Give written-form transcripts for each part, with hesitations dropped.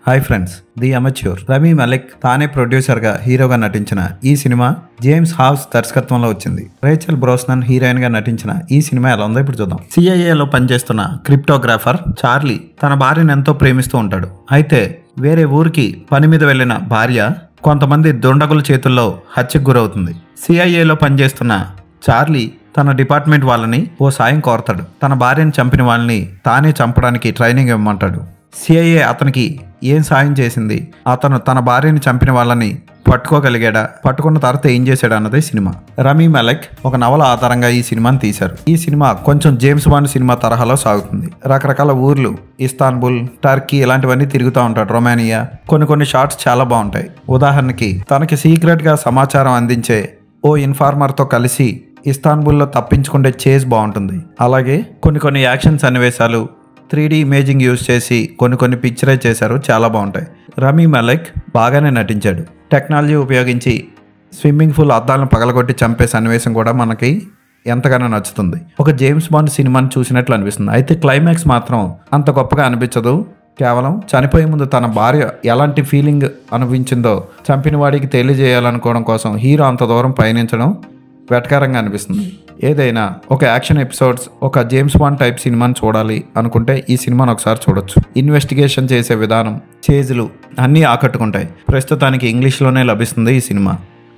Hi friends, the amateur. Rami Malek తానే ప్రొడ్యూసర్గా హీరోగా నటించిన ఈ సినిమా జేమ్స్ హావ్స్ దర్శకత్వంలో వచ్చింది. రేచల్ బ్రోస్నన్ హీరోయిన్ గా నటించిన ఈ సినిమా ఎలా ఉందో ఇప్పుడు చూద్దాం. సిఐఏలో పనిచేస్తున్న క్రిప్టోగ్రాఫర్ చార్లీ తన భార్యను ఎంతో ప్రేమిస్తూ ఉంటాడు. అయితే వేరే ఊరికి పని మీద వెళ్లిన భార్య కొంతమంది దుండగుల చేతుల్లో హత్యకు గురవుతుంది. సిఐఏలో పనిచేస్తున్న చార్లీ తన డిపార్ట్మెంట్ వాళ్ళని ఓ సాయం కోరతాడు. తన భార్యను చంపిన వాళ్ళని తానే చంపడానికి ట్రైనింగ్ ఇవ్వమంటాడు. సిఐఏ అతనికి ఏం సాయం చేసింది, అతను తన భార్యని చంపిన వాళ్ళని పట్టుకోగలిగాడా, పట్టుకున్న తర్వాత ఏం చేశాడు అన్నదే సినిమా. రమీ మలిక్ ఒక నవల ఆధారంగా ఈ సినిమాని తీశారు. ఈ సినిమా కొంచెం జేమ్స్ బాండ్ సినిమా తరహాలో సాగుతుంది. రకరకాల ఊర్లు, ఇస్తాన్బుల్, టర్కీ ఇలాంటివన్నీ తిరుగుతూ ఉంటాడు. రొమానియా. కొన్ని షార్ట్స్ చాలా బాగుంటాయి. ఉదాహరణకి తనకి సీక్రెట్ గా సమాచారం అందించే ఓ ఇన్ఫార్మర్తో కలిసి ఇస్తాన్బుల్లో తప్పించుకుంటే చేజ్ బాగుంటుంది. అలాగే కొన్ని యాక్షన్ సన్నివేశాలు 3D ఇమేజింగ్ యూజ్ చేసి కొన్ని పిక్చరైజ్ చేశారు, చాలా బాగుంటాయి. రమీ మలిక్ బాగానే నటించాడు. టెక్నాలజీ ఉపయోగించి స్విమ్మింగ్ పూల్ అద్దాలను పగలగొట్టి చంపే సన్నివేశం కూడా మనకి ఎంతగానో నచ్చుతుంది. ఒక జేమ్స్ బాండ్ సినిమాని చూసినట్లు అనిపిస్తుంది. అయితే క్లైమాక్స్ మాత్రం అంత గొప్పగా అనిపించదు. కేవలం చనిపోయే ముందు తన భార్య ఎలాంటి ఫీలింగ్ అనిపించిందో చంపిన వాడికి తెలియజేయాలనుకోవడం కోసం హీరో అంత దూరం పయనించడం వెటకారంగా అనిపిస్తుంది. ఏదైనా ఒక యాక్షన్ ఎపిసోడ్స్, ఒక జేమ్స్ బాండ్ టైప్ సినిమాని చూడాలి అనుకుంటే ఈ సినిమాను ఒకసారి చూడొచ్చు. ఇన్వెస్టిగేషన్ చేసే విధానం, చేజులు అన్నీ ఆకట్టుకుంటాయి. ప్రస్తుతానికి ఇంగ్లీష్లోనే లభిస్తుంది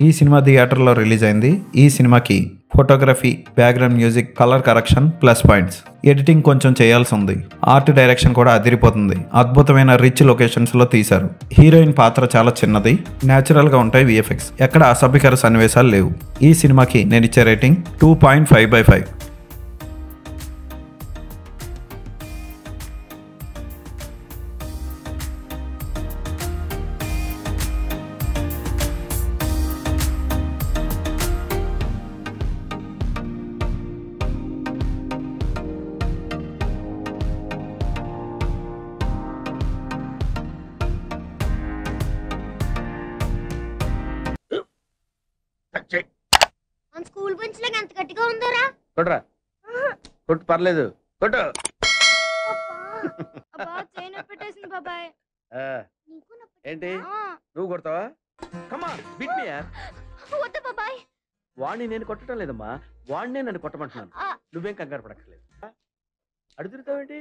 ఈ సినిమా థియేటర్లో రిలీజ్ అయింది. ఈ సినిమాకి photography, background music, colour correction plus points. Editing కొంచెం చేయాల్సి ఉంది. ఆర్ట్ డైరెక్షన్ కూడా అదిరిపోతుంది. అద్భుతమైన రిచ్ లొకేషన్స్లో తీశారు. హీరోయిన్ పాత్ర చాలా చిన్నది, న్యాచురల్గా ఉంటాయి విఎఫ్ఎక్స్. ఎక్కడ అసభ్యకర సన్నివేశాలు లేవు. ఈ సినిమాకి నేను ఇచ్చే రేటింగ్ 2.5/5. మన స్కూల్ బెంచ్ లాగా ఎంత గట్టిగా ఉందరా? కొట్రా, కొట్టు, పర్లేదు, కొట్టు. అబ్బా చైన్ పెట్టేసింది బాబాయ్. నీకు ఏంటి నువ్వు కొడతావా? కమా బిట్ మీ యార్. వద్దు బాబాయ్. వాడిని నేను కొట్టడం లేదమ్మా, వాడినే నన్ను కొట్టమంటున్నాను. నువ్వేం కంగారు పడక్కర్లేదు. అడుగుతావేంటి?